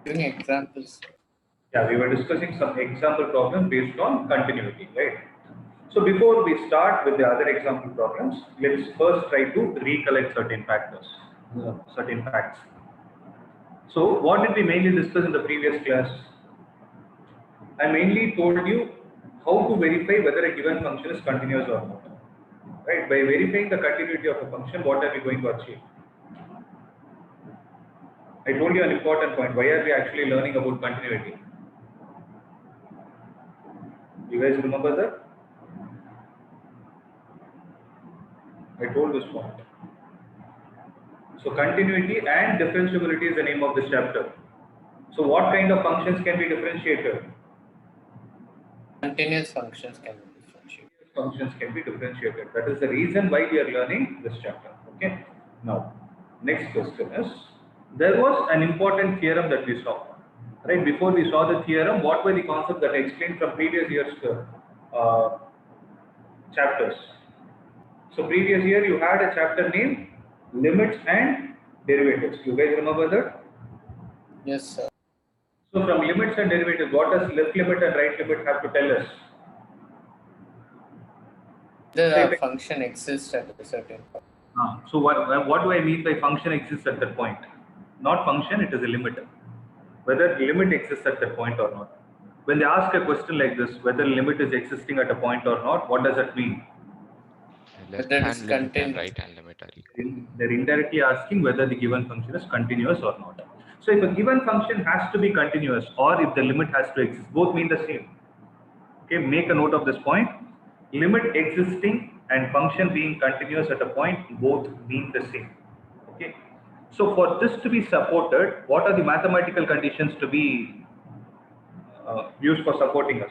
Giving examples. Yeah, we were discussing some example problems based on continuity, right? So before we start with the other example problems, let's first try to recollect certain factors, certain facts. So what did we mainly discuss in the previous class? I mainly told you how to verify whether a given function is continuous or not. Right? By verifying the continuity of a function, what are we going to achieve? I told you an important point. Why are we actually learning about continuity? You guys remember that? I told this point. So continuity and differentiability is the name of this chapter. So what kind of functions can be differentiated? Continuous functions can be differentiated. Functions can be differentiated. That is the reason why we are learning this chapter. Okay. Now, next question is, there was an important theorem that we saw. Right, before we saw the theorem, what were the concepts that I explained from previous year's chapters? So previous year you had a chapter named limits and derivatives. You guys remember that? Yes, sir. So from limits and derivatives, what does left limit and right limit have to tell us? The function exists at a certain point. So what do I mean by function exists at that point? Not function, it is a limit. Whether limit exists at that point or not. When they ask a question like this, whether limit is existing at a point or not, what does that mean? Left hand limit and right hand limit are equal. They're indirectly asking whether the given function is continuous or not. So if a given function has to be continuous or if the limit has to exist, both mean the same. Okay, make a note of this point. Limit existing and function being continuous at a point both mean the same. Okay. So for this to be supported, what are the mathematical conditions to be used for supporting us?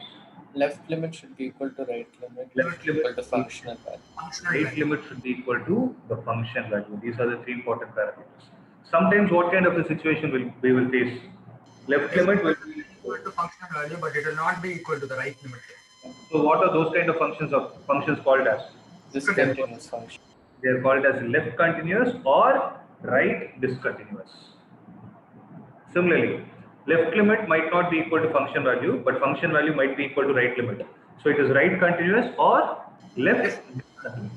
Left limit should be equal to right limit. Left limit equal to functional value. Right limit should be equal to the function value. These are the three important parameters. Sometimes what kind of a situation we will face? Left limit will be equal to functional value, but it will not be equal to the right limit. So what are those kind of functions called as? Discontinuous function. They are called as left continuous or right discontinuous. Similarly, left limit might not be equal to function value, but function value might be equal to right limit. So it is right continuous or left discontinuous.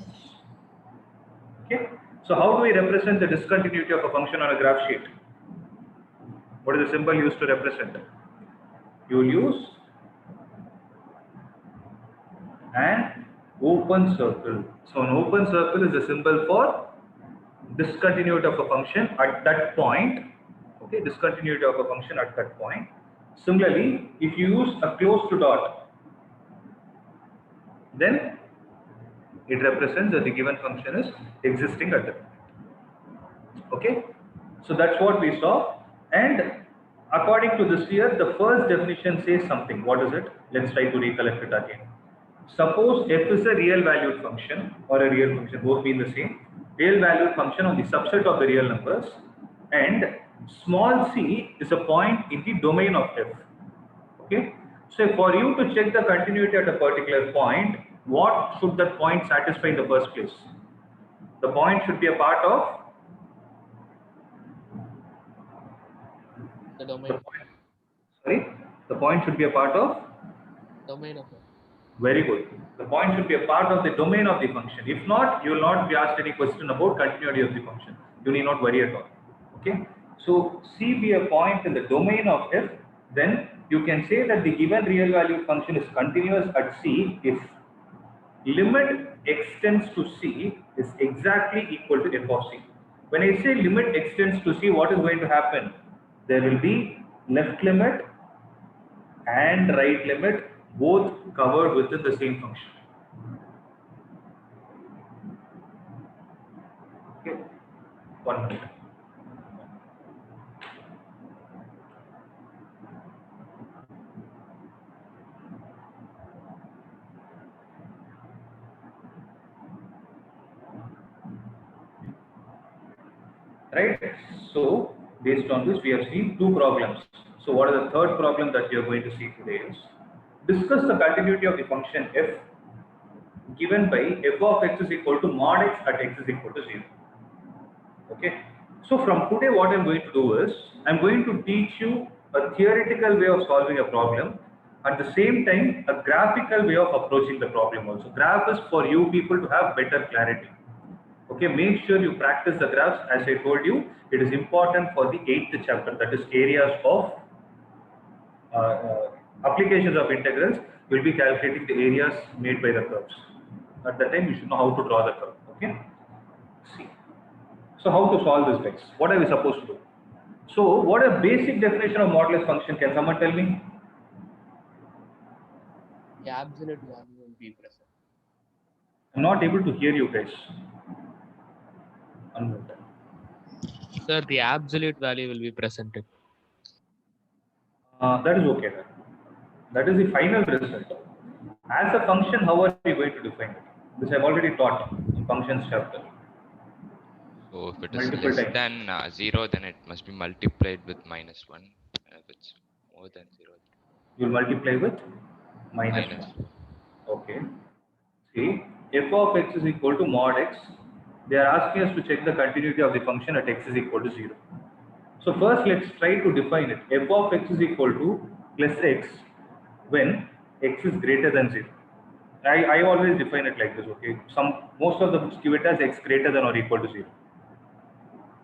Okay. So how do we represent the discontinuity of a function on a graph sheet? What is the symbol used to represent? You will use an open circle. So an open circle is a symbol for discontinuity of a function at that point. Okay, discontinuity of a function at that point. Similarly, if you use a closed dot, then it represents that the given function is existing at that point. Okay, so that's what we saw. And according to this here, the first definition says something. What is it? Let's try to recollect it again. Suppose f is a real valued function or a real function, both mean the same. Real valued function on the subset of the real numbers, and small c is a point in the domain of f. Okay. So for you to check the continuity at a particular point, what should that point satisfy in the first place? The point should be a part of The domain. The point should be a part of Domain of it. Very good. The point should be a part of the domain of the function. If not, you will not be asked any question about continuity of the function. You need not worry at all. Okay. So C be a point in the domain of f, then you can say that the given real valued function is continuous at C if limit extends to C is exactly equal to f of C. When I say limit extends to C, what is going to happen? There will be left limit and right limit both covered within the same function. Okay, 1 minute. Right? So, based on this, we have seen two problems. So, what is the third problem that we are going to see today is discuss the continuity of the function f given by f of x is equal to mod x at x is equal to 0. Okay. So, from today, what I'm going to do is I'm going to teach you a theoretical way of solving a problem, at the same time a graphical way of approaching the problem also. Graph is for you people to have better clarity. Okay, make sure you practice the graphs. As I told you, it is important for the 8th chapter, that is areas of applications of integrals. Will be calculating the areas made by the curves. At that time, you should know how to draw the curve. Okay. See. So how to solve this, guys? What are we supposed to do? So what a basic definition of modulus function? Can someone tell me? The absolute value will be present. I'm not able to hear you guys. Unmute. Sir, the absolute value will be presented. That is okay. That is the final result. As a function, how are we going to define it? This I've already taught in functions chapter. So if it is Multiple less times. than 0, then it must be multiplied with -1. If it's more than 0, You'll multiply with minus minus. 1. Okay. See, f of x is equal to mod x. They are asking us to check the continuity of the function at x is equal to 0. So first let's try to define it. F of x is equal to plus x when x is greater than 0. I always define it like this, okay? Most of the books give it as x greater than or equal to 0.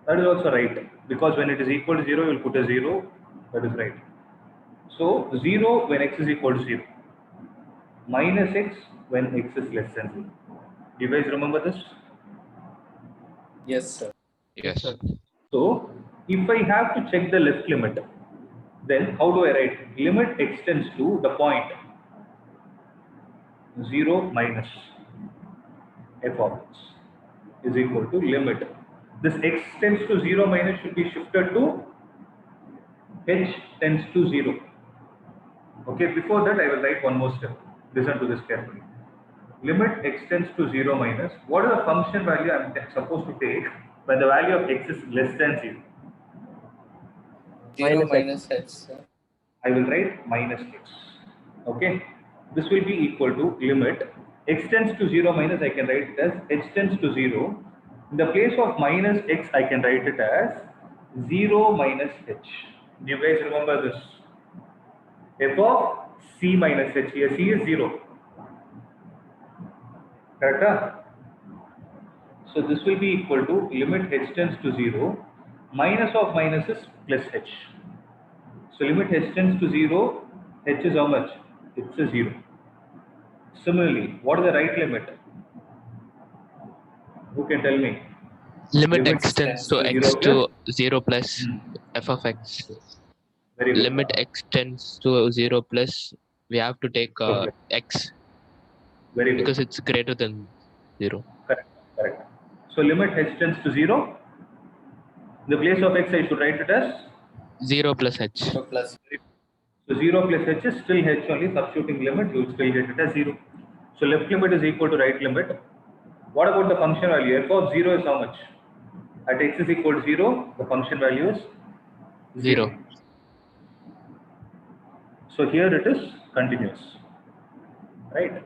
That is also right, because when it is equal to 0, you will put a 0. That is right. So 0 when x is equal to 0. Minus x when x is less than 0. Do you guys remember this? Yes, sir. Yes. Sir. So if I have to check the left limit, then how do I write? Limit extends to the point 0 minus f of x is equal to limit. This x tends to 0 minus should be shifted to h tends to 0. Okay, before that I will write one more step. Listen to this carefully. Limit x tends to 0 minus. What is the function value I am supposed to take when the value of x is less than 0? 0 minus h, sir. I will write minus x. Okay, this will be equal to limit x tends to 0 minus, I can write it as h tends to 0. In the place of minus x, I can write it as 0 minus h. Do you guys remember this? F of c minus h. Here c is 0. Correct? So this will be equal to limit h tends to 0. Minus of minus is plus h. So limit h tends to 0, h is how much? It's a 0. Similarly, what is the right limit? Who can tell me? Limit Limit x tends to 0 x to plus? 0 plus f of x. Very good. Limit x tends to 0 plus, we have to take Okay. x Very good. because it's greater than 0. Correct. Correct. So limit h tends to 0. In the place of x, I should write it as 0 plus h. 0 plus. so 0 plus h is still h only. Substituting limit, you will still get it as 0. So left limit is equal to right limit. What about the function value? F of 0 is how much? At x is equal to 0, the function value is 0. So here it is continuous. Right?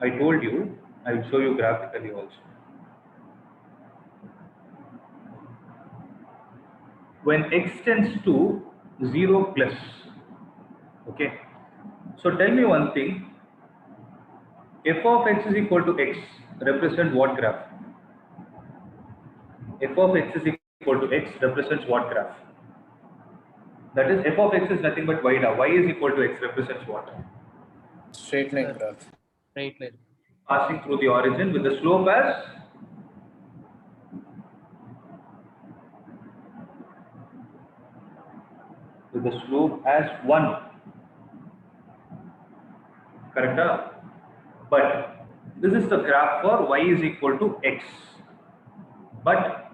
I told you, I will show you graphically also. When x tends to 0 plus, okay. So tell me one thing, f of x is equal to x represent what graph? F of x is equal to x represents what graph? That is, f of x is nothing but y now. Y is equal to x represents what? Straight line graph. Straight line. Passing through the origin with the slope as with the slope as 1. Correct? But this is the graph for y is equal to x. But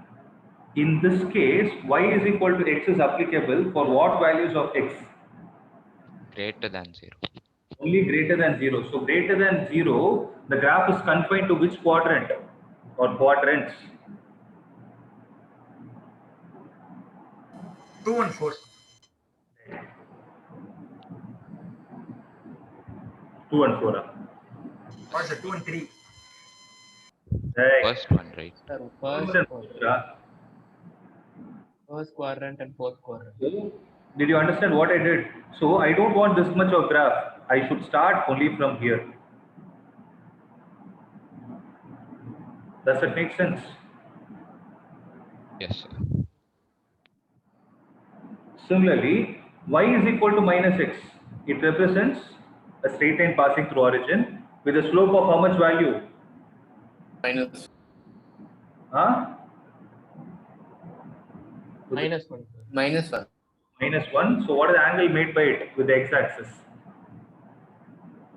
in this case, y is equal to x is applicable for what values of x? Greater than 0. Only greater than 0. So greater than 0, the graph is confined to which quadrant or quadrants? 2 and 4. 2 and 4. Or is it 2 and 3? Right. First one, right? Sir, First and fourth, first quadrant and fourth quadrant. So Did you understand what I did? So I don't want this much of graph. I should start only from here. Does it make sense? Yes, sir. Similarly, y is equal to minus x. It represents a straight line passing through origin with a slope of how much value? Minus. Huh? Minus 1. Minus 1. Minus 1. So what is the angle made by it with the x-axis?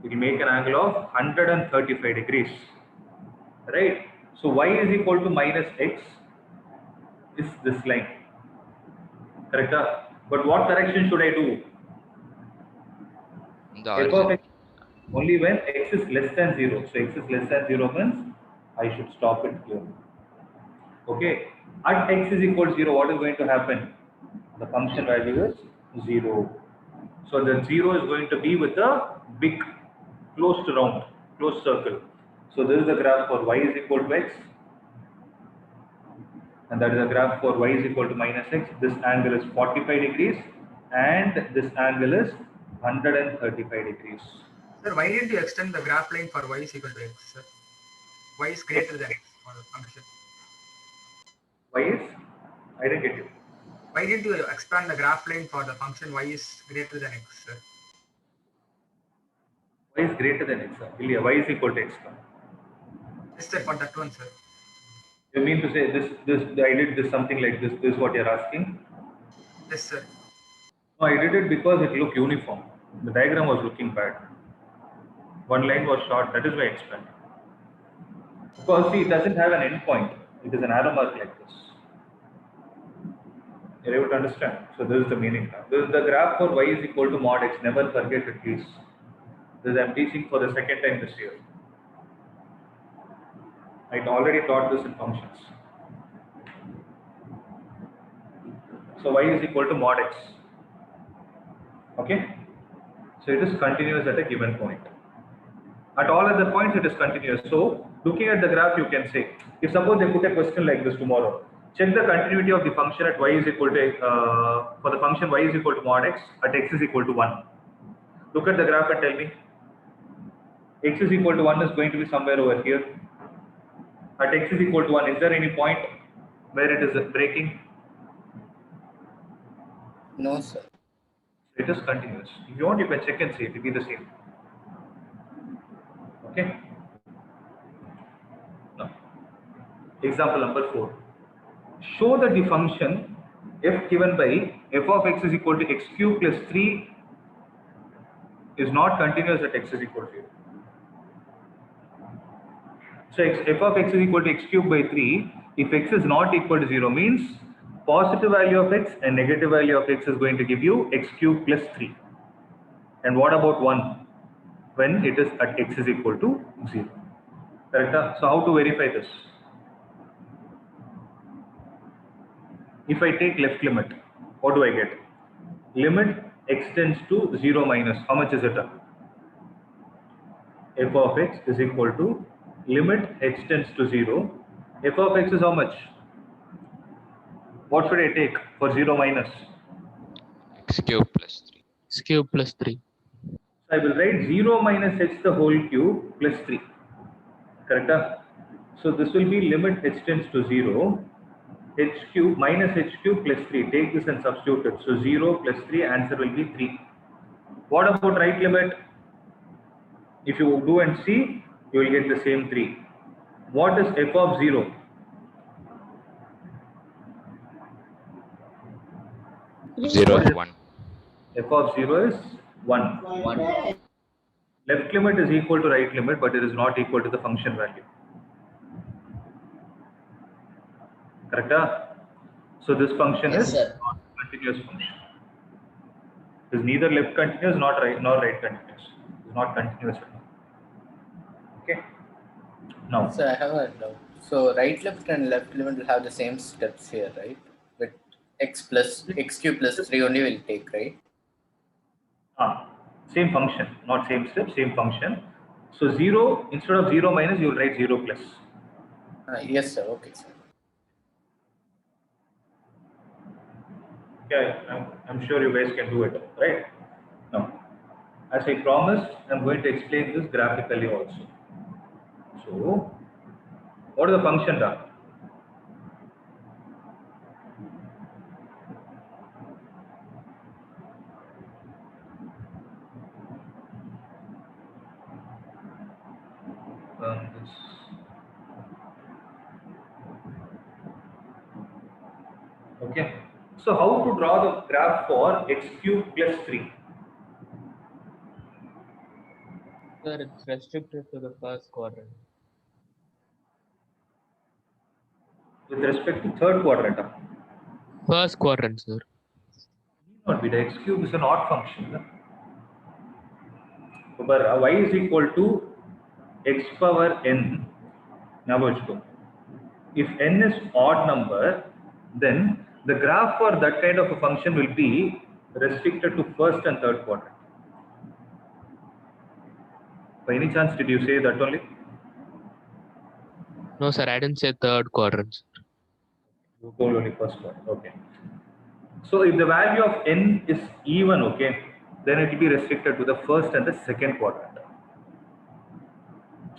It will make an angle of 135 degrees. Right? So y is equal to minus x is this line. Correct? But what correction should I do? The F of origin. x only when x is less than 0. So x is less than 0 means I should stop it here. Okay. At x is equal to 0, what is going to happen? The function value is 0. So the 0 is going to be with a big closed round, closed circle. So this is the graph for y is equal to x. And that is a graph for y is equal to minus x. This angle is 45 degrees and this angle is 135 degrees. Sir, why didn't you extend the graph line for y is equal to x, sir? Y is greater than x for the function. Y is? I didn't get you. Why didn't you expand the graph line for the function y is greater than x, sir? Y is greater than x. Ilya, y is equal to x. Yes, sir, for that one, sir. You mean to say I did this something like this? This is what you're asking? Yes, sir. No, I did it because it looked uniform. The diagram was looking bad. One line was short, that is why I expanded. Because see, it doesn't have an end point. It is an arrow mark like this. You're able to understand? So this is the meaning now. This is the graph for y is equal to mod x. Never forget it, please. This I'm teaching for the second time this year. I already taught this in functions. So y is equal to mod x. Okay? So it is continuous at a given point. At all other points it is continuous. So looking at the graph you can say, if suppose they put a question like this tomorrow, check the continuity of the function at y is equal to, for the function y is equal to mod x at x is equal to 1. Look at the graph and tell me, x is equal to 1 is going to be somewhere over here. At x is equal to 1, is there any point where it is breaking? No, sir. It is continuous. If you want, you can check and see, it will be the same. Okay? Now, example number 4. Show that the function f given by f of x is equal to x cube plus 3 is not continuous at x is equal to 0. So f of x is equal to x cube by 3. If x is not equal to 0 means positive value of x and negative value of x is going to give you x cube plus 3. And what about 1? When it is at x is equal to 0. Correct? So how to verify this? If I take left limit, what do I get? Limit x tends to 0 minus, how much is it? F of x is equal to limit x tends to 0. F of x is how much? What should I take for 0 minus? X cube plus 3. X cube plus 3. I will write 0 minus h the whole cube plus 3. Correct? So this will be limit h tends to 0. H cube minus h cube plus 3. Take this and substitute it. So 0 plus 3, answer will be 3. What about right limit? If you do and see, you will get the same 3. What is f of 0? Zero is 1. F of 0 is 1. 1. Left limit is equal to right limit, but it is not equal to the function value. Correct? So this function Yes, is sir. not a continuous function. It is neither left continuous nor right continuous. It is not continuous at all. Okay. Now, So I have a doubt. So right limit and left limit will have the same steps here, right? With x cube plus 3 only will take, right? same function, not same step, same function. So 0, instead of 0 minus, you will write 0 plus. Yes, sir. Okay, sir. Okay, I'm sure you guys can do it, right? Now, as I promised, I'm going to explain this graphically also. So, what is the function done? This. Okay. So, how to draw the graph for x cube plus 3? Sir, it's restricted to the first quadrant. With respect to third quadrant, First quadrant, sir. not be the x cube is an odd function. But y is equal to x power n. Now, if n is odd number, then the graph for that kind of a function will be restricted to first and third quadrant. By any chance, did you say that only? No, sir, I didn't say third quadrant. You told only first one. Okay. So if the value of n is even, okay, then it will be restricted to the first and the second quadrant.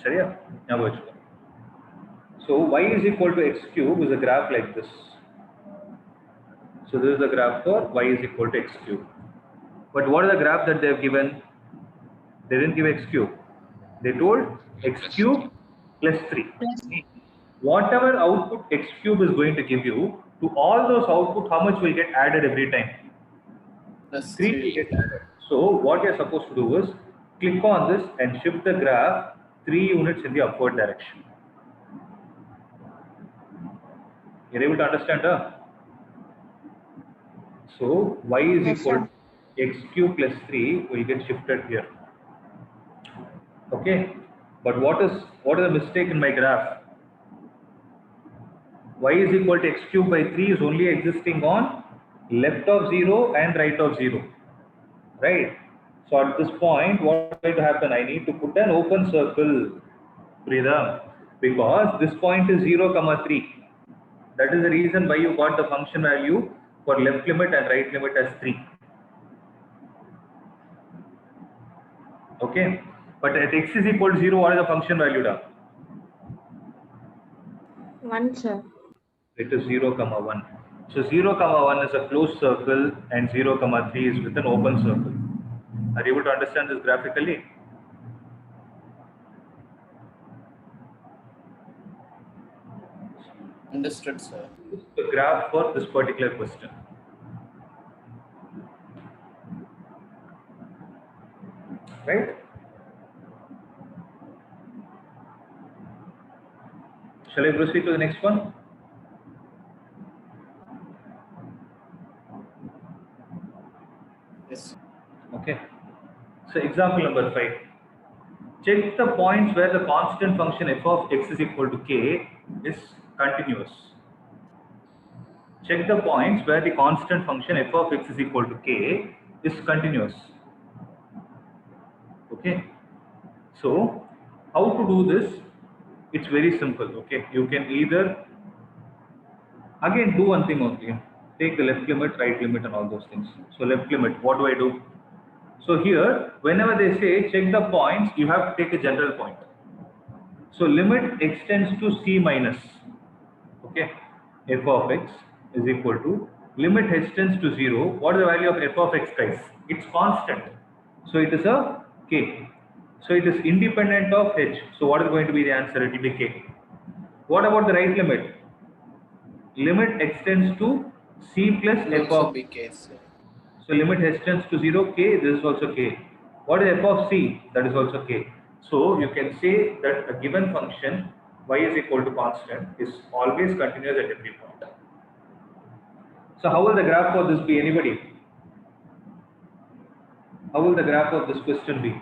Sharia? Now, so y is equal to x cube is a graph like this. So this is the graph for y is equal to x cube. But what is the graph that they have given? They didn't give x cube. They told x cube plus 3. Whatever output x cube is going to give you, to all those output, how much will get added every time? Plus 3 3. will get added. So what you're supposed to do is click on this and shift the graph 3 units in the upward direction. You're able to understand, huh? So y is equal to x cube plus 3 will get shifted here. Okay, but what is the mistake in my graph? Y is equal to x cube by 3 is only existing on left of 0 and right of 0, right? So at this point, what is going to happen? I need to put an open circle, Prida, because this point is 0, 3. That is the reason why you got the function value for left limit and right limit as 3. Okay, but at x is equal to 0, what is the function value now? 1, sir. It is 0, 1. So 0, 1 is a closed circle and 0, 3 is with an open circle. Are you able to understand this graphically? Understood, sir. The graph for this particular question. Right? Shall I proceed to the next one? Yes. Okay. So example number 5. Check the points where the constant function f of x is equal to k is continuous. Check the points where the constant function f of x is equal to k is continuous. Okay. So how to do this? It's very simple. Okay. You can either again do one thing only. Take the left limit, right limit, and all those things. So left limit, what do I do? So here, whenever they say check the points, you have to take a general point. So limit extends to c minus. Okay, f of x is equal to limit extends to 0. What is the value of f of x, guys? It's constant. So it is a k. So it is independent of h. So what is going to be the answer? It will be k. What about the right limit? Limit extends to c plus It will f also of. be k, sir. So limit extends to 0, k, this is also k. What is f of c? That is also k. So you can say that a given function y is equal to constant is always continuous at every point. So how will the graph for this be? Anybody? How will the graph of this question be?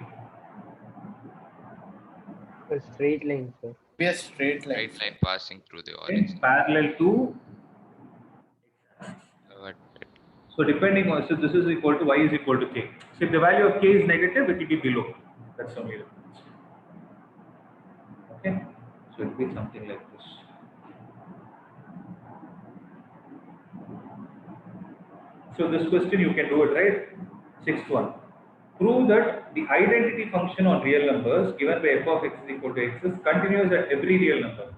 A straight line, sir. Be a straight line. Right line passing through the Okay, origin. parallel to. But So depending on, so this is equal to y is equal to k. So if the value of k is negative, it will be below. That's only the difference. Okay, so it will be something like this. So this question you can do it, right? Sixth one. Prove that the identity function on real numbers given by f of x is equal to x is continuous at every real number.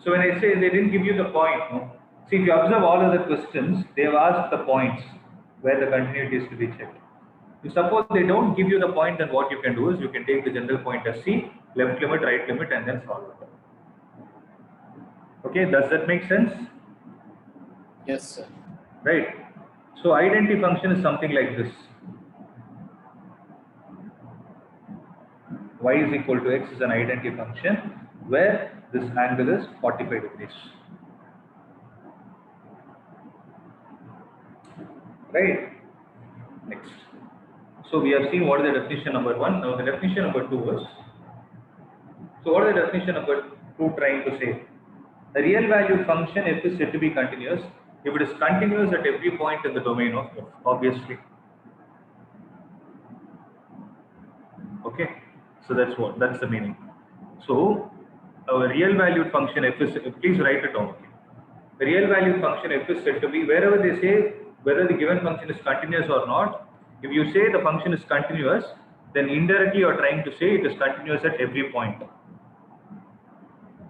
So when I say they didn't give you the point, no? See, if you observe all of the questions, they have asked the points where the continuity is to be checked. If suppose they don't give you the point, then what you can do is you can take the general point as C, left limit, right limit, and then solve it. Okay, does that make sense? Yes, sir. Right. So identity function is something like this. Y is equal to x is an identity function where this angle is 45 degrees. Right. Next. So we have seen what is the definition number 1. Now the definition number 2 is. So what is the definition number 2 trying to say? A real value function f is said to be continuous if it is continuous at every point in the domain of f, obviously. Okay. So that's the meaning. So our real valued function f is, please write it down. Okay. The real valued function f is said to be, wherever they say whether the given function is continuous or not, if you say the function is continuous, then indirectly you are trying to say it is continuous at every point.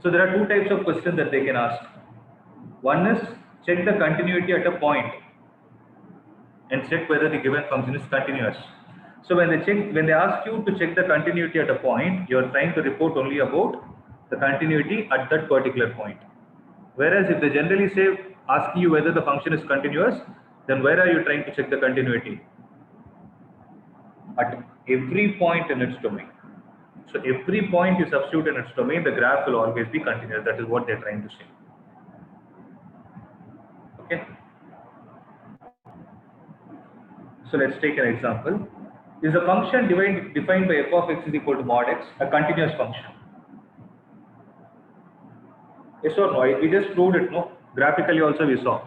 So there are two types of questions that they can ask. One is check the continuity at a point and check whether the given function is continuous. So when they ask you to check the continuity at a point, you are trying to report only about the continuity at that particular point. Whereas if they generally say asking you whether the function is continuous, then where are you trying to check the continuity? At every point in its domain. So every point you substitute in its domain, the graph will always be continuous. That is what they are trying to say. Okay. So let's take an example. Is a function defined by f of x is equal to mod x a continuous function? Yes or no? We just proved it, no? Graphically also we saw.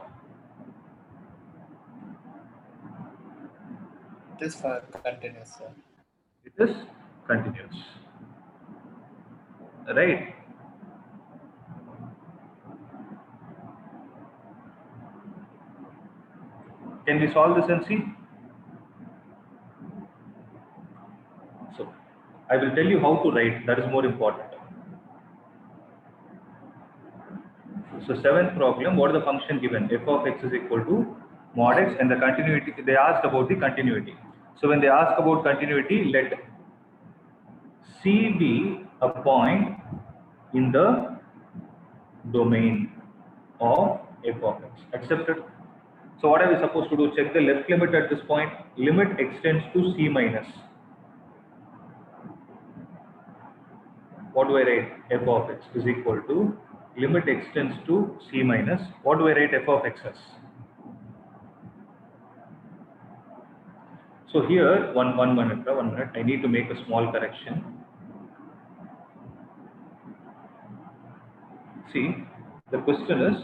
It is for continuous, sir. It is continuous. Right? Can we solve this and see? So, I will tell you how to write, that is more important. So, seventh problem, what is the function given? F of x is equal to mod x, and the continuity, they asked about the continuity. So, when they ask about continuity, let C be a point in the domain of f of x. Accepted? So what are we supposed to do? Check the left limit at this point. Limit extends to C minus. What do I write? F of x is equal to limit extends to C minus. What do I write f of x as? So here, one minute. I need to make a small correction. See, the question is,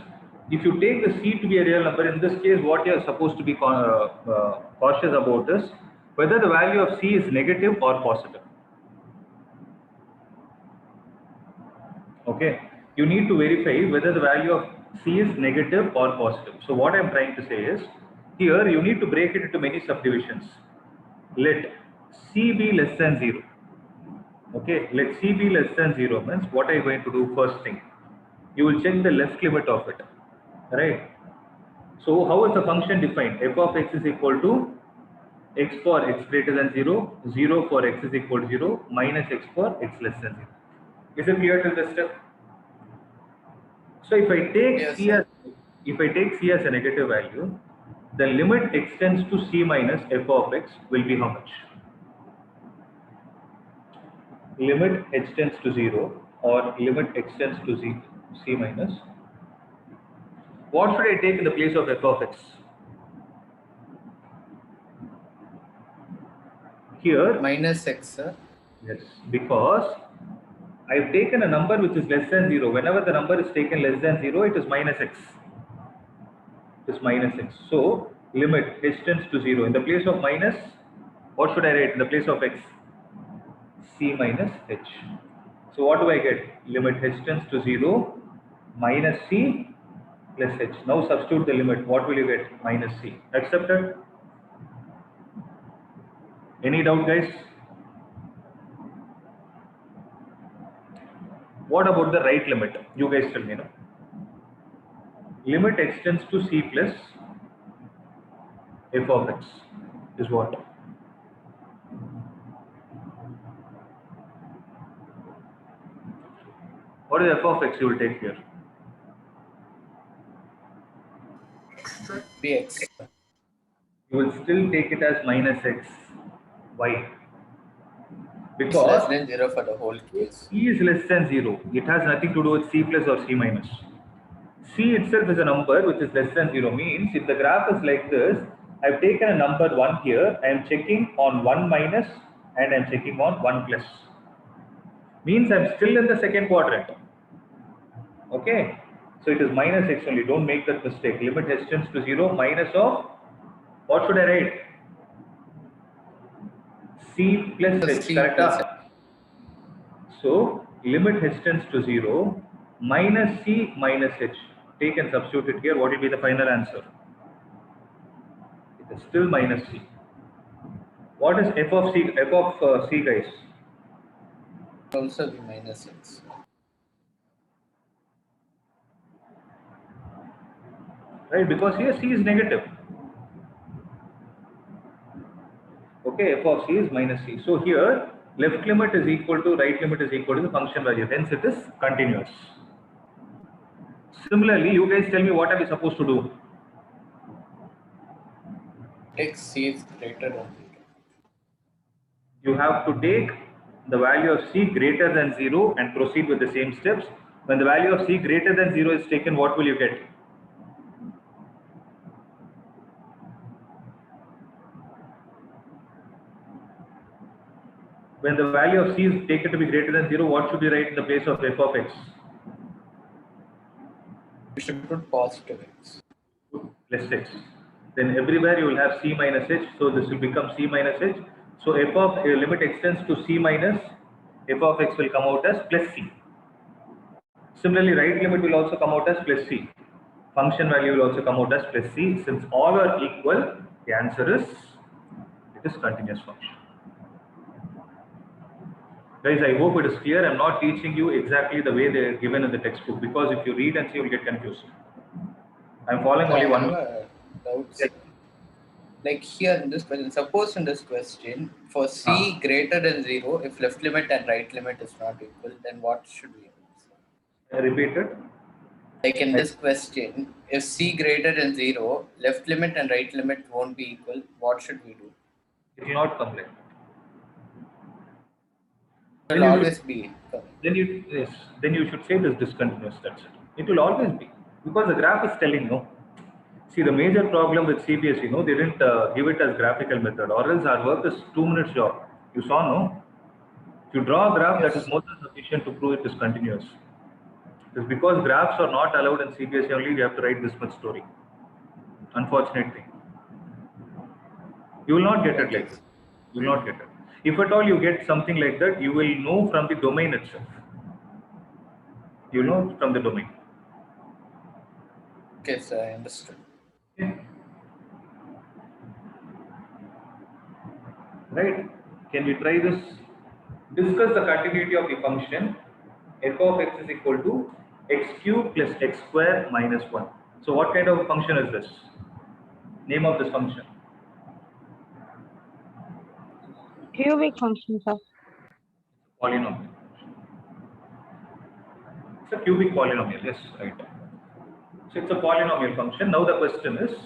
if you take the C to be a real number, in this case, what you are supposed to be cautious about is whether the value of C is negative or positive. Okay, you need to verify whether the value of C is negative or positive. So what I am trying to say is, here you need to break it into many subdivisions. Let C be less than 0. Okay, let C be less than 0 means what are you going to do first thing? You will check the left limit of it. Right. So how is the function defined? F of x is equal to x for x greater than 0, 0 for x is equal to 0, minus x for x less than 0. Is it clear till this step? So if I take C as a negative value, the limit extends to C minus f of x will be how much? Limit extends to 0 or limit extends to C minus. What should I take in the place of f of x? Here, Minus x, sir. yes, because I've taken a number which is less than 0. Whenever the number is taken less than 0, it is minus x. It is minus x. So, limit h tends to 0. In the place of minus, what should I write in the place of x? C minus h. So, what do I get? Limit h tends to 0 minus C plus h. Now substitute the limit. What will you get? Minus c. Accepted? Any doubt, guys? What about the right limit? You guys tell me, no? Limit extends to c plus f of x is what? What is f of x you will take here? X, sir. Bx. You will still take it as minus x. Why? It's less Because than 0 for the whole case. c is less than 0. It has nothing to do with c plus or c minus. C itself is a number which is less than 0, means if the graph is like this, I've taken a number 1 here, I am checking on 1 minus and I'm checking on 1 plus. Means I'm still in the second quadrant. Okay, so it is minus x only, don't make that mistake. Limit h tends to 0 minus of, what should I write? C plus h, C correct? plus So limit h tends to 0 minus c minus h. Take and substitute it here. What will be the final answer? It is still minus c. What is f of c? F of c, guys? also be minus x. Right? Because here c is negative. Okay, f of c is minus c. So here left limit is equal to right limit is equal to the function value. Hence it is continuous. Similarly, you guys tell me what are we supposed to do? Take c is greater than 0. You have to take the value of c greater than 0 and proceed with the same steps. When the value of c greater than 0 is taken, what will you get? When the value of c is taken to be greater than 0, what should we write in the place of f of x? We should put positive x. Plus x. Then everywhere you will have c minus h, so this will become c minus h. So f of limit extends to c minus, f of x will come out as plus c. Similarly, right limit will also come out as plus c. Function value will also come out as plus c. Since all are equal, the answer is, it is continuous function. Guys, I hope it is clear. I am not teaching you exactly the way they are given in the textbook, because if you read and see, you will get confused. I am following only one. Doubt. Like here in this question, suppose in this question, for c greater than 0, if left limit and right limit is not equal, then what should we do? Repeat it. Like in this question, if c greater than 0, left limit and right limit won't be equal, what should we do? It will not come like that. It will always be coming. Then you should say this discontinuous. That's it. It will always be, because the graph is telling no. See, the major problem with CBSE, no, they didn't give it as graphical method, or else our work is 2 minutes job. You saw, no? If you draw a graph, that is more than sufficient to prove it is continuous. It's because graphs are not allowed in CBSE only, we have to write this much story. Unfortunately. You will not get it like this. You will not get it. If at all you get something like that, you will know from the domain itself. You know from the domain. Okay, sir, I understood. Okay. Right? Can we try this? Discuss the continuity of the function f of x is equal to x cube plus x square minus 1. So what kind of function is this? Name of this function? Cubic function, sir. Polynomial. It's a cubic polynomial, yes, right. So it's a polynomial function. Now the question is,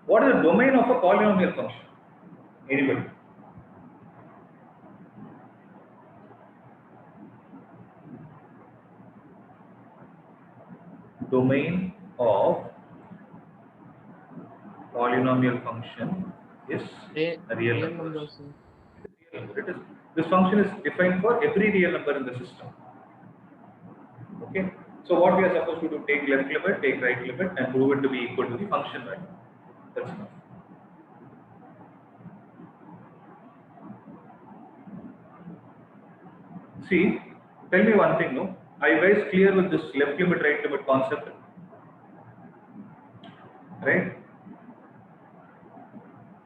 what is the domain of a polynomial function? Anybody? Domain of polynomial function is a real number. It is, this function is defined for every real number in the system. Okay. So what we are supposed to do, take left limit, take right limit, and prove it to be equal to the function value. That's enough. See, tell me one thing, no? Are you guys clear with this left limit, right limit concept? right?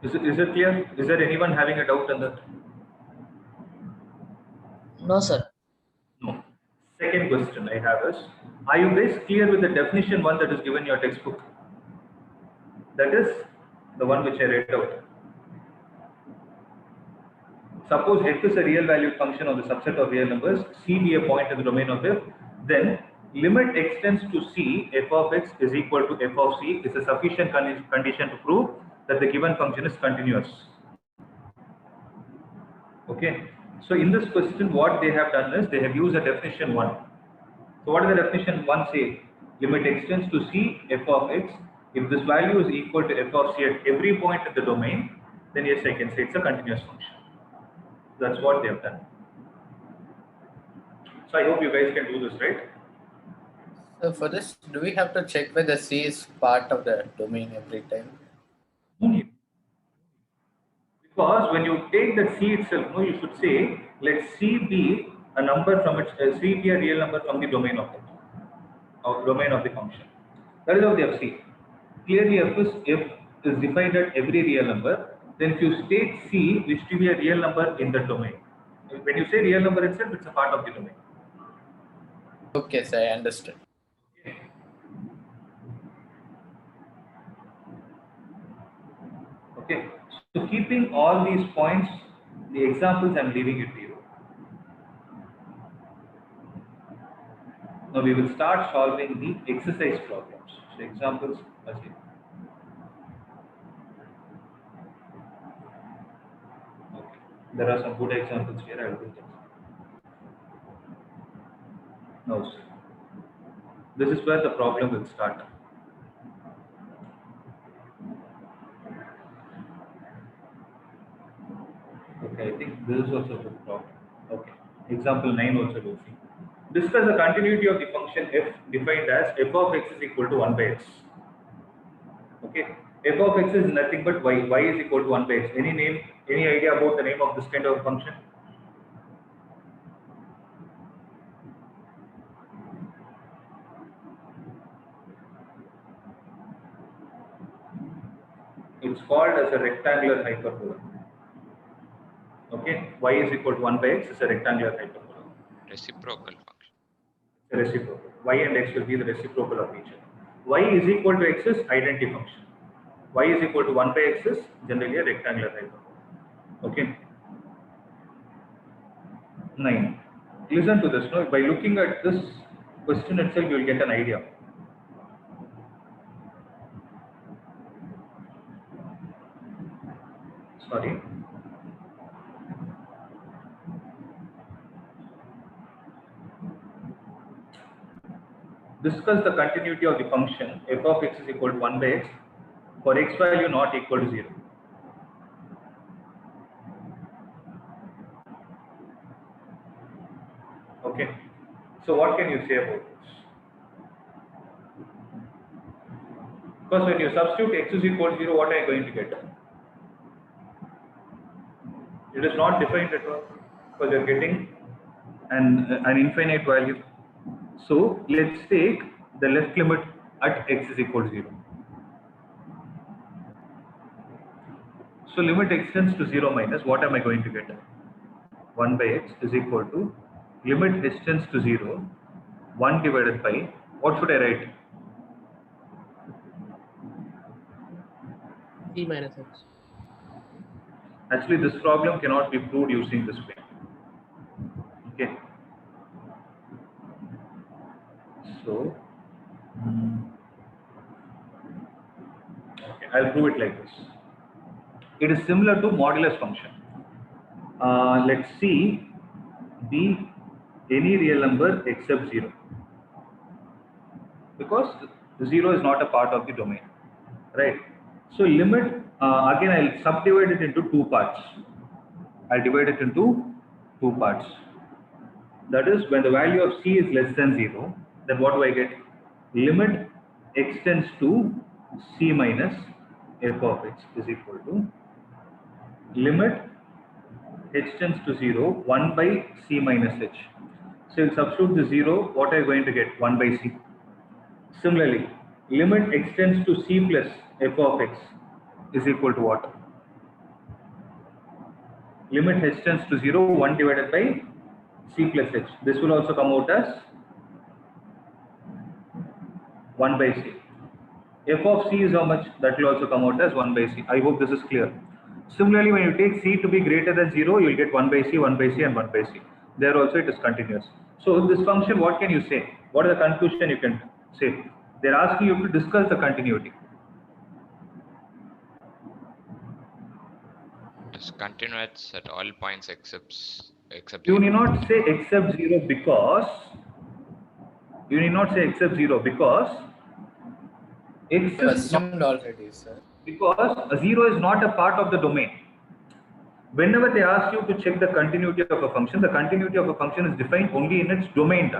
Is it clear? Is there anyone having a doubt on that? No, sir. No. Second question I have is, are you guys clear with the definition one that is given in your textbook? That is the one which I read out. Suppose f is a real valued function of the subset of real numbers, c be a point in the domain of f, then limit extends to c, f of x is equal to f of c is a sufficient condition to prove that the given function is continuous. Okay. So in this question, what they have done is they have used a definition 1. So what is the definition 1 say? Limit extends to c, f of x. If this value is equal to f of c at every point in the domain, then yes, I can say it's a continuous function. That's what they have done. So I hope you guys can do this, right? So for this, do we have to check whether C is part of the domain every time? No need. Because when you take that c itself, no, you should say, let c be a number from its c be a real number from the domain of it, or domain of the function. That is how they have seen. Clearly, f is defined at every real number. Then if you state c which to be a real number in the domain, when you say real number itself, it's a part of the domain. Okay, so I understood. Okay, so keeping all these points, the examples I'm leaving it to you. Now we will start solving the exercise problems. So examples, let's see. Okay, there are some good examples here. I will do them. Now, this is where the problem will start. Okay, I think this is also a good problem. Okay, example 9 also will see. Discuss the continuity of the function f defined as f of x is equal to 1 by x. Okay, f of x is nothing but y is equal to 1 by x. Any name, any idea about the name of this kind of function? It's called as a rectangular hyperbola. Okay, y is equal to 1 by x is a rectangular hyperbola. Reciprocal function. It's a reciprocal. Y and x will be the reciprocal of each other. Y is equal to x is identity function. Y is equal to 1 by x is generally a rectangular hyperbola. Okay. 9. Listen to this. No? By looking at this question itself, you will get an idea. Sorry. Discuss the continuity of the function f of x is equal to 1 by x for x value not equal to 0. Okay. So what can you say about this? Because when you substitute x is equal to 0, what are you going to get? It is not defined at all because you are getting an infinite value. So let's take the left limit at x is equal to 0. So limit extends to 0 minus, what am I going to get? 1 by x is equal to limit extends to 0, 1 divided by, what should I write? C minus x. Actually, this problem cannot be proved using this way. Okay. So, okay, I'll prove it like this. It is similar to modulus function. Let's see be any real number except 0. Because 0 is not a part of the domain. Right. So limit, again I'll subdivide it into two parts. I'll divide it into two parts. That is, when the value of c is less than 0, then what do I get? Limit extends to c minus f of x is equal to limit extends to 0, 1 by c minus h. So you substitute the 0, what are you going to get? 1 by c. Similarly, limit extends to c plus f of x is equal to what? Limit h tends to 0, 1 divided by c plus h. This will also come out as 1 by c. F of c is how much? That will also come out as 1 by c. I hope this is clear. Similarly, when you take c to be greater than 0, you will get 1 by c, 1 by c and 1 by c. There also it is continuous. So this function, what can you say? What is the conclusion you can say? They are asking you to discuss the continuity. It is continuous at all points except You 0. need not say except 0 because x You is not, assumed already, sir. because a 0 is not a part of the domain. Whenever they ask you to check the continuity of a function, the continuity of a function is defined only in its domain.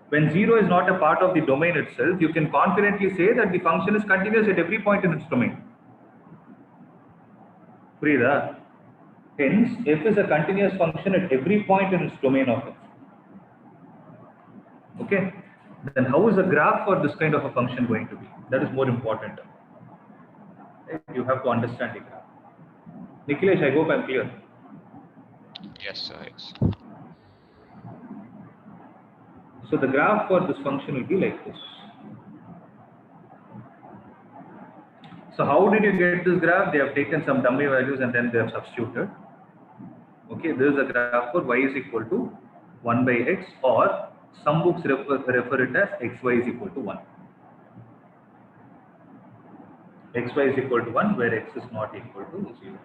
When 0 is not a part of the domain itself, you can confidently say that the function is continuous at every point in its domain. Frida. Hence, f is a continuous function at every point in its domain of f. Okay. Then how is the graph for this kind of a function going to be? That is more important. Right? You have to understand the graph. Nikhilesh, I hope I'm clear. Yes, sir. Yes. So the graph for this function will be like this. So how did you get this graph? They have taken some dummy values and then they have substituted. Okay, this is a graph for y is equal to 1 by x, or some books refer it as xy is equal to 1. Xy is equal to 1 where x is not equal to 0.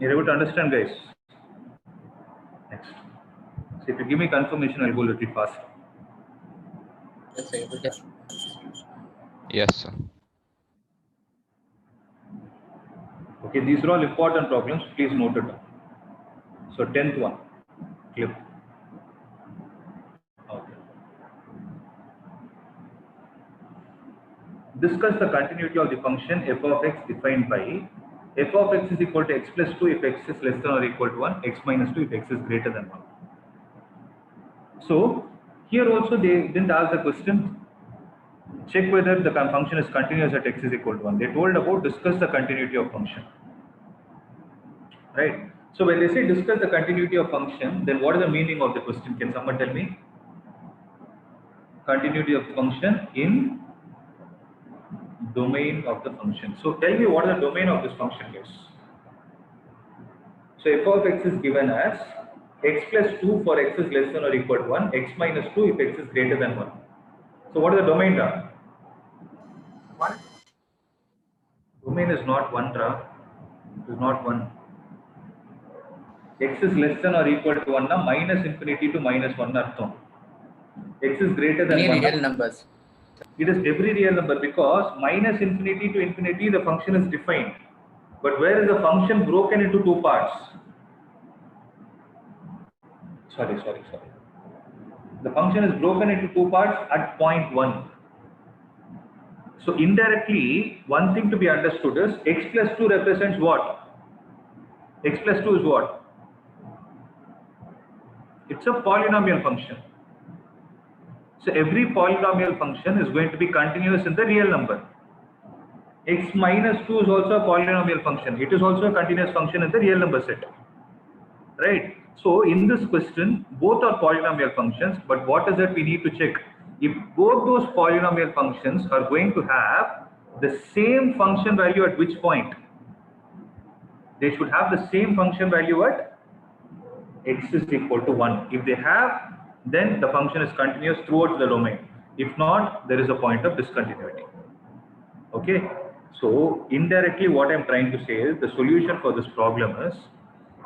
You're able to understand, guys? Next. So if you give me confirmation, I'll go a little faster. Yes, able to. Yes, sir. Okay, these are all important problems. Please note it down. So 10th one, clip. Okay. Discuss the continuity of the function f of x defined by f of x is equal to x plus 2 if x is less than or equal to 1, x minus 2 if x is greater than 1. So here also they didn't ask the question, check whether the function is continuous at x is equal to 1. They told about discuss the continuity of function. Right. So when they say discuss the continuity of function, then what is the meaning of the question? Can someone tell me? Continuity of function in domain of the function. So tell me what is the domain of this function is. So f of x is given as x plus 2 for x is less than or equal to 1, x minus 2 if x is greater than 1. So what is the domain now? 1. Domain is not 1, it is not 1. X is less than or equal to 1 now, minus infinity to minus 1 artham. X is greater than 1. Any real numbers? It is every real number, because minus infinity to infinity the function is defined. But where is the function broken into two parts? Sorry. The function is broken into two parts at point 1. So indirectly, one thing to be understood is x plus 2 represents what? X plus 2 is what? It's a polynomial function. So every polynomial function is going to be continuous in the real number. X minus 2 is also a polynomial function. It is also a continuous function in the real number set. Right? So in this question, both are polynomial functions, but what is it we need to check? If both those polynomial functions are going to have the same function value at which point? They should have the same function value at x is equal to 1. If they have, then the function is continuous throughout the domain. If not, there is a point of discontinuity. Okay. So indirectly what I'm trying to say is the solution for this problem is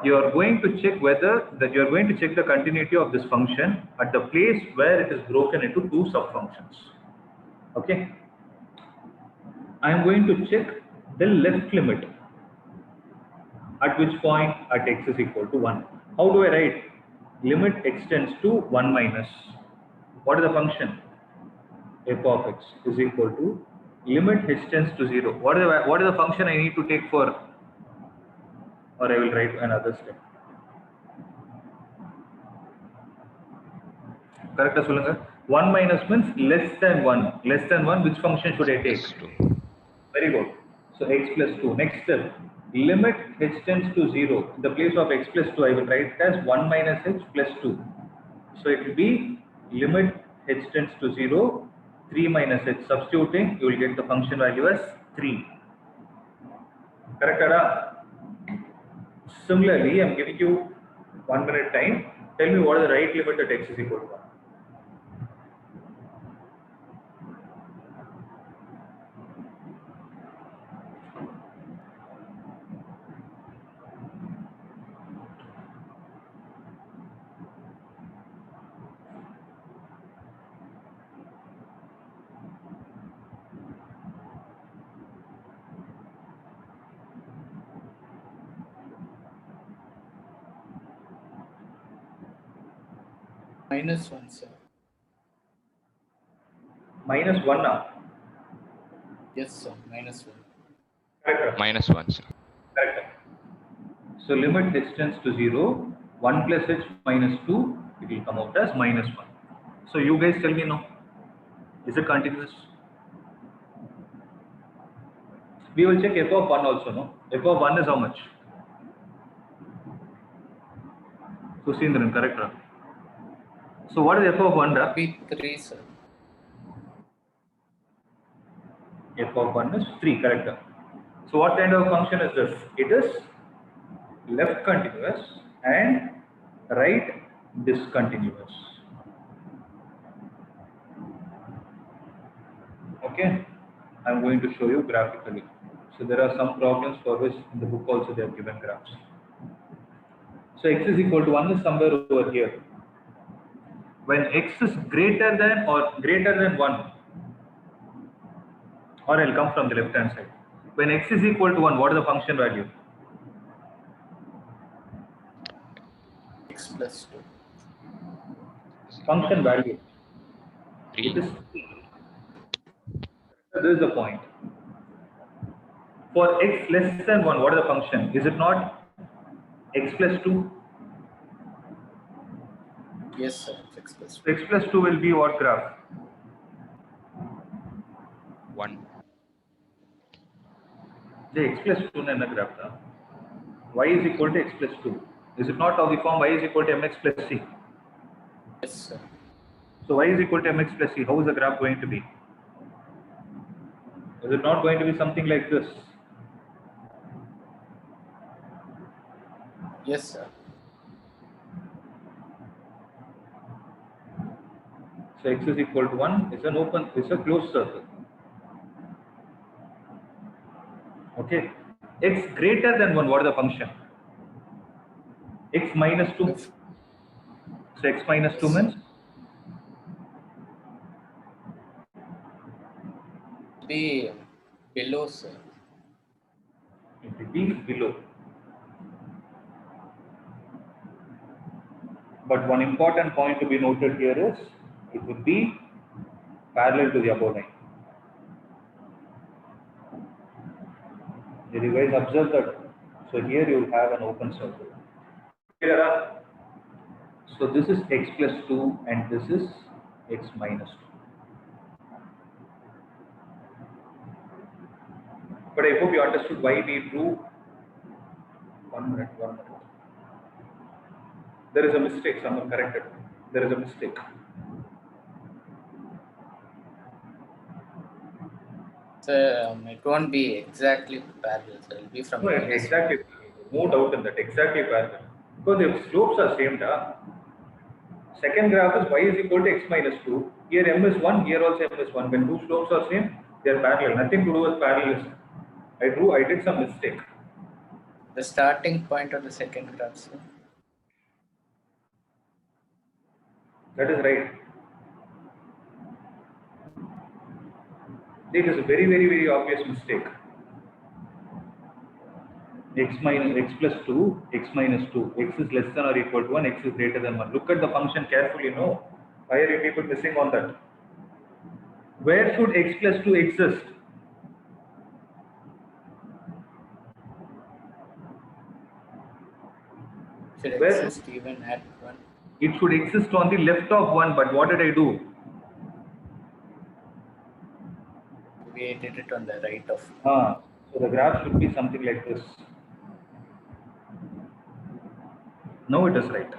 you are going to check you are going to check the continuity of this function at the place where it is broken into two subfunctions. Okay. I am going to check the left limit. At which point? At x is equal to 1. How do I write? limit extends to 1 minus. What is the function? F of x is equal to limit h tends to 0. What is the function I need to take for, or I will write another step. Correct? 1 minus means less than 1. Less than 1, which function should I take? +2. Very good. So x plus 2. Next step, limit h tends to 0. In the place of x plus 2, I will write it as 1 minus h plus 2. So it will be limit h tends to 0, 3 minus h. Substituting, you will get the function value as 3. Correct, Ada? Similarly, I am giving you 1 minute time. Tell me what is the right limit at x is equal to 1. -1, sir. -1 now. Yes, sir. -1. Correct. -1, sir. Correct. So limit h tends to 0, 1 plus h minus 2, it will come out as -1. So you guys tell me now, is it continuous? We will check f of 1 also, no? F of 1 is how much? Kusindran, correct? So what is f of 1? Ra? Be 3, sir. F of 1 is 3, correct? So what kind of function is this? It is left continuous and right discontinuous. Okay, I am going to show you graphically. So there are some problems for which in the book also they have given graphs. So x is equal to 1 is somewhere over here. When x is greater than 1, or I'll come from the left hand side. When x is equal to 1, what is the function value? X plus 2. Function value. 3. It is 3. This is the point. For x less than 1, what is the function? Is it not x plus 2? Yes, sir. X plus 2. So x plus 2 will be what graph? 1. The x plus 2 in the graph. Y is equal to x plus 2. Is it not of the form y is equal to mx plus c? Yes, sir. So y is equal to mx plus c. How is the graph going to be? Is it not going to be something like this? Yes, sir. So x is equal to 1. It's a closed circle. Okay. X greater than 1, what is the function? X minus 2. So x minus 2 means? Be below, sir. It will be below. But one important point to be noted here is, it will be parallel to the above line. Did you guys observe that? So here you will have an open circle. So this is x plus 2 and this is x minus 2. But I hope you understood why we drew. 1 minute. There is a mistake, someone corrected. There is a mistake. So it won't be exactly parallel, sir. It will be from No, exactly. No doubt in that. Exactly parallel. Because the slopes are same. Second graph is y is equal to x minus 2. Here m is 1, here also m is 1. When two slopes are same, they are parallel. Nothing to do with parallelism. I did some mistake. The starting point of the second graph, sir. That is right. It is a very, very, very obvious mistake. x plus 2, x minus 2, x is less than or equal to 1, x is greater than 1. Look at the function carefully, no? Why are you people missing on that? Where should x plus 2 exist? Should Where exist even at 1. it should exist on the left of 1, but what did I do? We did it on the right of. So the graph should be something like this. No, it is right.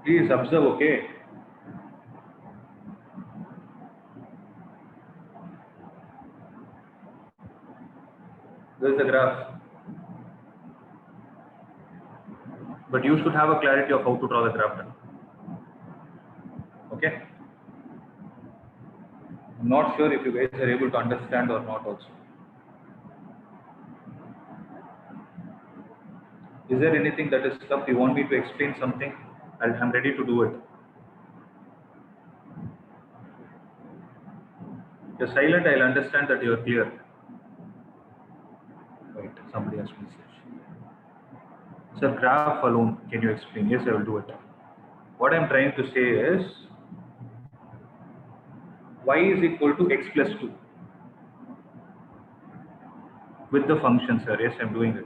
Please observe, okay? This is the graph. But you should have a clarity of how to draw the graph then. Okay? I'm not sure if you guys are able to understand or not also. Is there anything that is tough? You want me to explain something? I'm ready to do it. If you're silent, I'll understand that you're clear. Wait, somebody has message. Sir, graph alone, can you explain? Yes, I will do it. What I'm trying to say is, y is equal to x plus 2 with the function, sir. Yes, I'm doing it.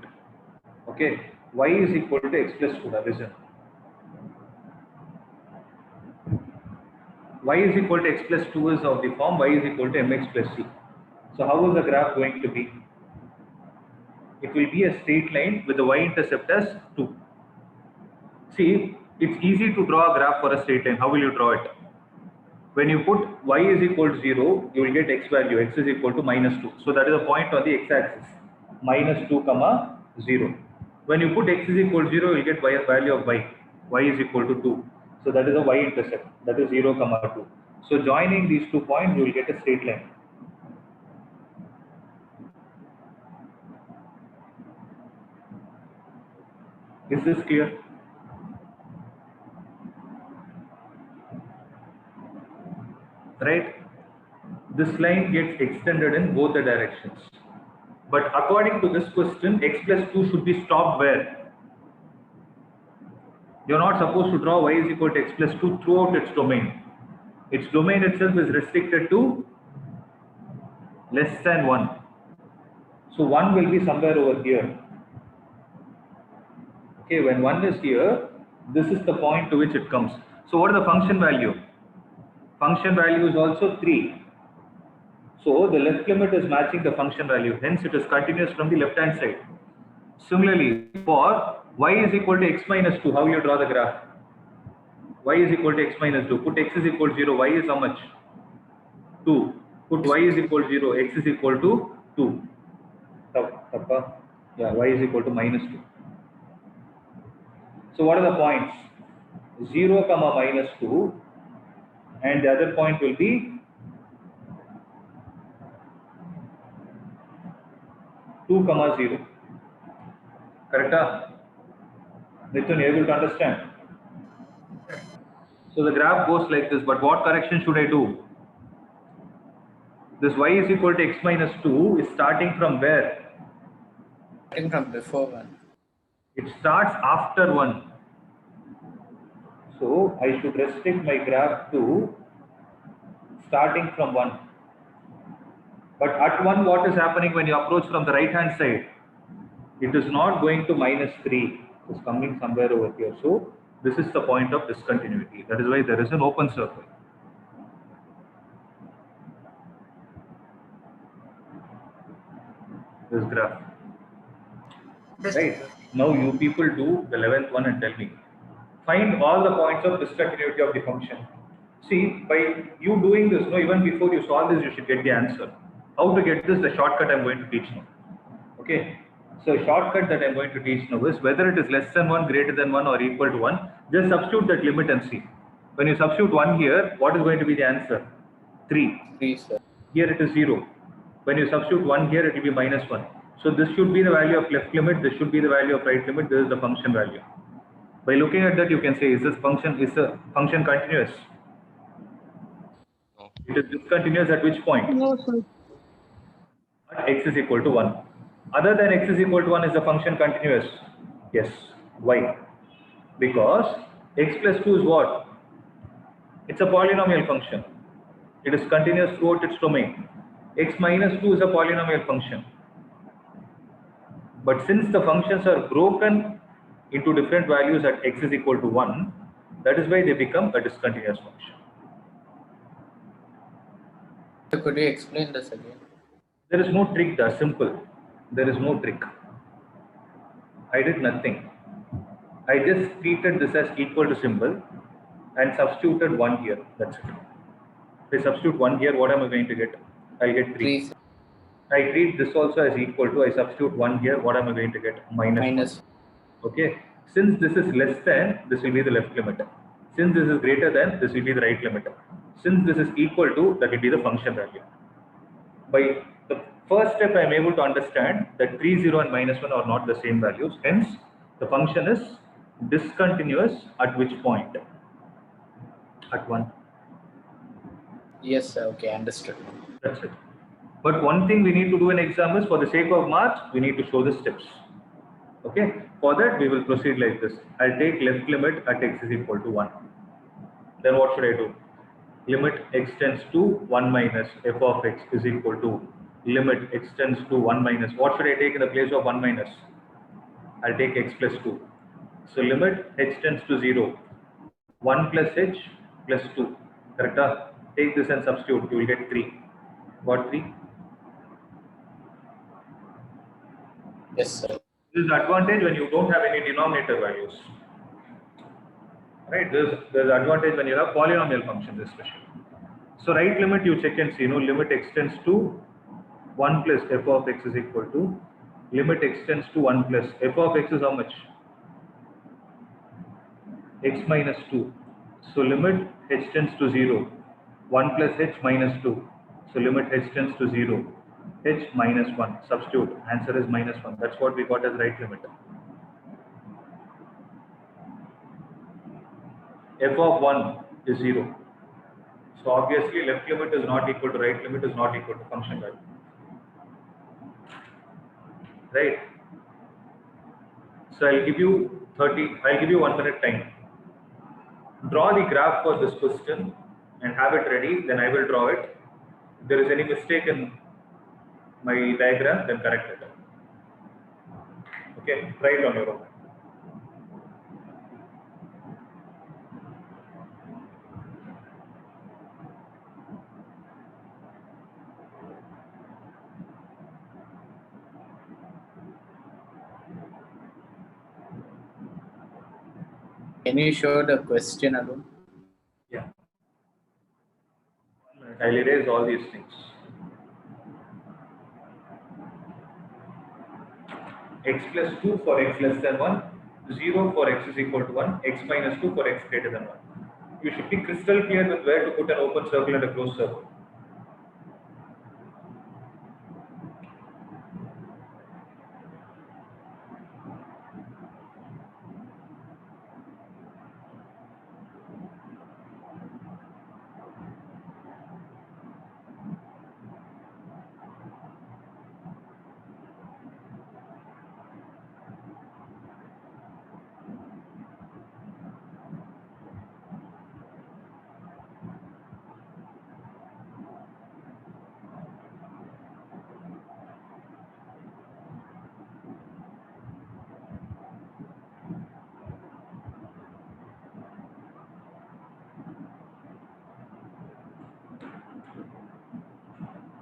Okay, y is equal to x plus 2. Now listen. Y is equal to x plus 2 is of the form y is equal to mx plus c. So how is the graph going to be? It will be a straight line with the y-intercept as 2. See, it's easy to draw a graph for a straight line. How will you draw it? When you put y is equal to 0, you will get x value. X is equal to minus 2. So that is a point on the x-axis. Minus 2, 0. When you put x is equal to 0, you will get y value of y. Y is equal to 2. So that is a y-intercept. That is 0, 2. So joining these 2 points, you will get a straight line. Is this clear? Right? This line gets extended in both the directions. But according to this question, x plus 2 should be stopped where? You're not supposed to draw y is equal to x plus 2 throughout its domain. Its domain itself is restricted to less than 1. So 1 will be somewhere over here. Okay, when 1 is here, this is the point to which it comes. So what is the function value? Function value is also 3. So the left limit is matching the function value. Hence it is continuous from the left hand side. Similarly, for y is equal to x minus 2, how you draw the graph? Y is equal to x minus 2. Put x is equal to 0. Y is how much? 2. Put y is equal to 0. X is equal to 2. Yeah, y is equal to minus 2. So what are the points? 0, minus 2. And the other point will be 2, 0. Correct? Nitun, you able to understand? So the graph goes like this, but what correction should I do? This y is equal to x minus 2 is starting from where? Starting from before 1. It starts after 1. So I should restrict my graph to starting from 1. But at 1, what is happening when you approach from the right hand side? It is not going to minus 3. It's coming somewhere over here. So this is the point of discontinuity. That is why there is an open circle. This graph. Right. Now you people do the 11th one and tell me. Find all the points of discontinuity of the function. See, by you doing this, even before you solve this, you should get the answer. How to get this? The shortcut I'm going to teach now. Okay. So shortcut that I'm going to teach now is whether it is less than 1, greater than 1 or equal to 1, just substitute that limit and see. When you substitute 1 here, what is going to be the answer? 3. 3, sir. Here it is 0. When you substitute 1 here, it will be minus 1. So this should be the value of left limit, this should be the value of right limit, this is the function value. By looking at that, you can say, is the function continuous? No. It is discontinuous at which point? No, sir. At x is equal to 1. Other than x is equal to 1, is the function continuous? Yes. Why? Because x plus 2 is what? It's a polynomial function. It is continuous throughout its domain. X minus 2 is a polynomial function. But since the functions are broken into different values at x is equal to 1, that is why they become a discontinuous function. So could you explain this again? There is no trick, that's simple. There is no trick. I did nothing. I just treated this as equal to symbol and substituted 1 here. That's it. If I substitute 1 here, what am I going to get? I'll get 3. 3 I treat this also as equal to, I substitute 1 here, what am I going to get? Minus 1. Okay. Since this is less than, this will be the left limit. Since this is greater than, this will be the right limit. Since this is equal to, that will be the function value. By the first step, I am able to understand that 3, 0 and minus 1 are not the same values. Hence, the function is discontinuous at which point? At 1. Yes, sir. Okay, understood. That's it. But one thing we need to do in exam is, for the sake of marks, we need to show the steps. Okay. For that, we will proceed like this. I'll take left limit at x is equal to 1. Then what should I do? Limit x tends to 1 minus f of x is equal to limit x tends to 1 minus. What should I take in the place of 1 minus? I'll take x plus 2. So limit h tends to 0. 1 plus h plus 2. Correct? Take this and substitute. You will get 3. Got 3? Yes, sir. This is advantage when you don't have any denominator values. Right? There's advantage when you have polynomial functions especially. So right limit you check and see, limit x tends to 1 plus f of x is equal to limit x tends to 1 plus f of x is how much? X minus 2. So limit h tends to 0. 1 plus h minus 2. So limit h tends to 0. H minus 1. Substitute. Answer is minus 1. That's what we got as right limit. F of 1 is 0. So obviously left limit is not equal to right limit is not equal to function value. Right? So I'll give you 1 minute time. Draw the graph for this question and have it ready, then I will draw it. If there is any mistake in my diagram, then correct it. Okay, try it on your own. Can you show the question alone? Yeah. I'll erase all these things. X plus 2 for x less than 1, 0 for x is equal to 1, x minus 2 for x greater than 1. You should be crystal clear with where to put an open circle and a closed circle.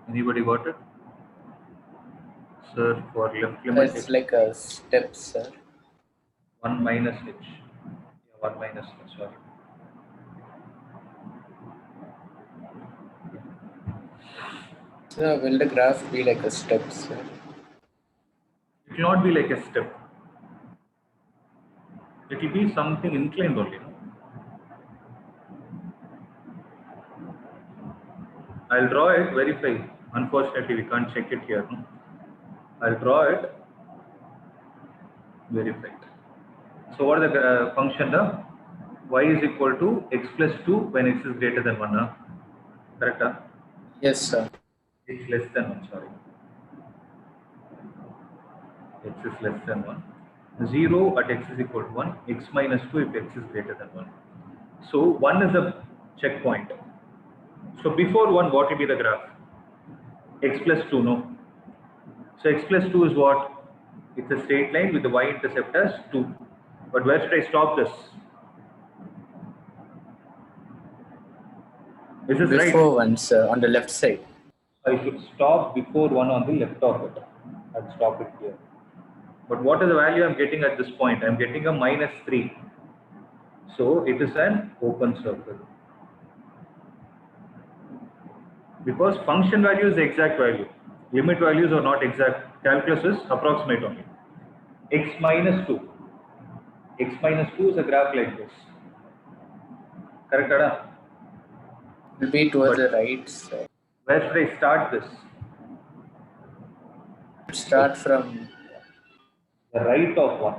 Anybody got it? Sir, for left limit, It's like a step, sir. 1 minus h. Yeah, 1 minus h, sorry. So will the graph be like a step, sir? It will not be like a step. It will be something inclined only. I'll draw it, verify. Unfortunately, we can't check it here. I'll draw it, verify it. So what is the function now? Y is equal to x plus 2 when x is greater than 1. Correct? Yes, sir. X less than 1, sorry. x is less than 1. 0 at x is equal to 1, x minus 2 if x is greater than 1. So 1 is a checkpoint. So before 1, what will be the graph? X plus 2, no? So x plus 2 is what? It's a straight line with the y-intercept as 2. But where should I stop this? Is this right? Before one, sir, on the left side. I should stop before 1 on the left of it. I'll stop it here. But what is the value I'm getting at this point? I'm getting a minus 3. So it is an open circle. Because function value is the exact value. Limit values are not exact. Calculus is approximate only. X minus 2. X minus 2 is a graph like this. Correct, Ada? Will be towards But- the right side. Where should I start this? Start from The right of 1.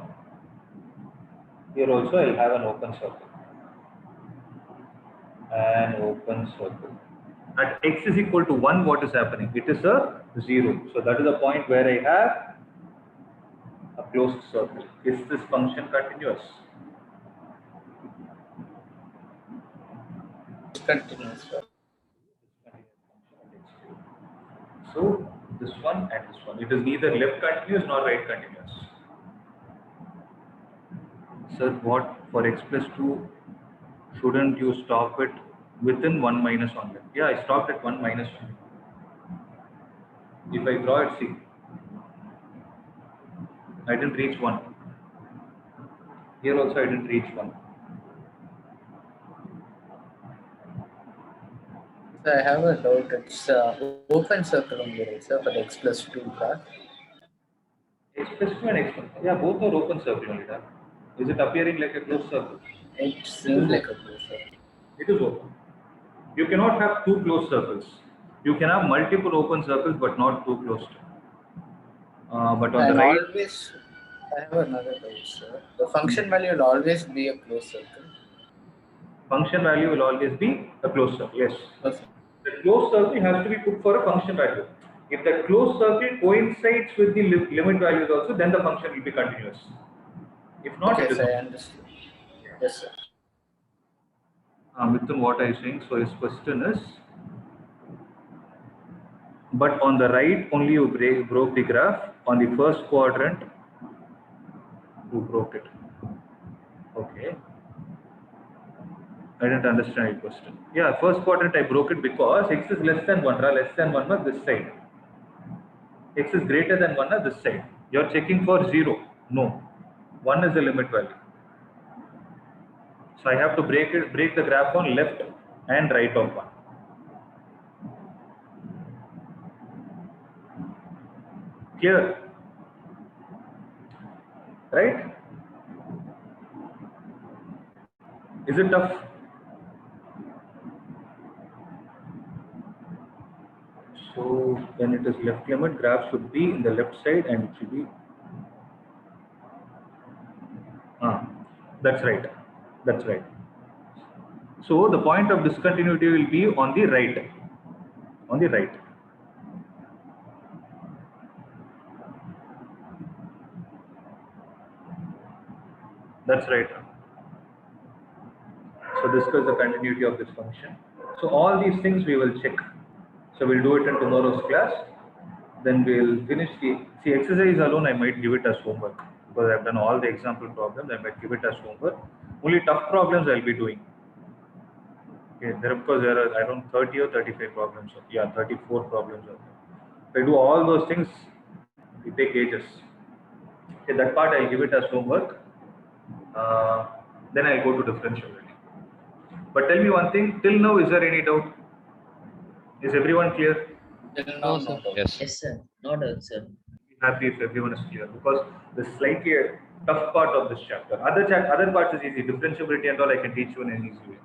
Here also I'll have an open circle. An open circle. At x is equal to 1, what is happening? It is a 0. So that is the point where I have a closed circle. Is this function continuous? continuous, sir. So this one and this one. It is neither left continuous nor right continuous. So what for x plus 2, shouldn't you stop it within 1 minus 1 left? Yeah, I stopped at 1 minus 1. If I draw it, see, I didn't reach 1. Here also I didn't reach 1. So I have a doubt. It's open circle only, right, sir, for the x plus 2 graph. X plus 2 and x plus 2. Yeah, both are open circle only. Right? Is it appearing like a closed circle? It seems like a closed circle. It is open. You cannot have two closed circles. You can have multiple open circles but not two closed. But on the And right, always, I have another doubt, sir. The function value will always be a closed circle. function value will always be a closed circle. Yes. Okay. The closed circle has to be put for a function value. If the closed circle coincides with the limit values also, then the function will be continuous. If not, it Okay, is sir, I not. understood. Yes, sir. Mithun, what I saying? So his question is, but on the right only you broke the graph. On the first quadrant, you broke it. Okay. I didn't understand your question. Yeah, first quadrant I broke it because x is less than 1, less than 1 on this side. X is greater than 1 on this side. You are checking for 0. No. 1 is the limit value. So I have to break the graph on left and right of 1. Clear? Right? Is it tough? So when it is left limit, graph should be in the left side and it should be. That's right. That's right. So the point of discontinuity will be on the right. On the right. That's right. So discuss the continuity of this function. So all these things we will check. So we'll do it in tomorrow's class. Then we'll finish the exercise alone. I might give it as homework because I've done all the example problems. I might give it as homework. Only tough problems I'll be doing. Okay, there are around 30 or 35 problems. Yeah, 34 problems. If I do all those things, it take ages. Okay, that part I'll give it as homework. Then I'll go to differentiability. But tell me one thing, till now, is there any doubt? Is everyone clear? No, sir. no. Yes. Yes, sir. No doubt, sir. Happy if everyone is clear because this is slightly a tough part of this chapter. Other parts is easy. Differentiability and all I can teach you in an easy way.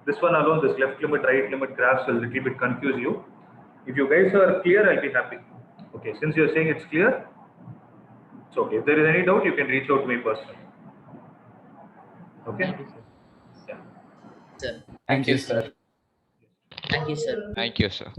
This one alone, this left limit, right limit graphs will a little bit confuse you. If you guys are clear, I'll be happy. Okay, since you're saying it's clear, it's okay. If there is any doubt, you can reach out to me personally. Okay? Yeah. Sir. Thank you, sir. Thank you, sir. Thank you, sir.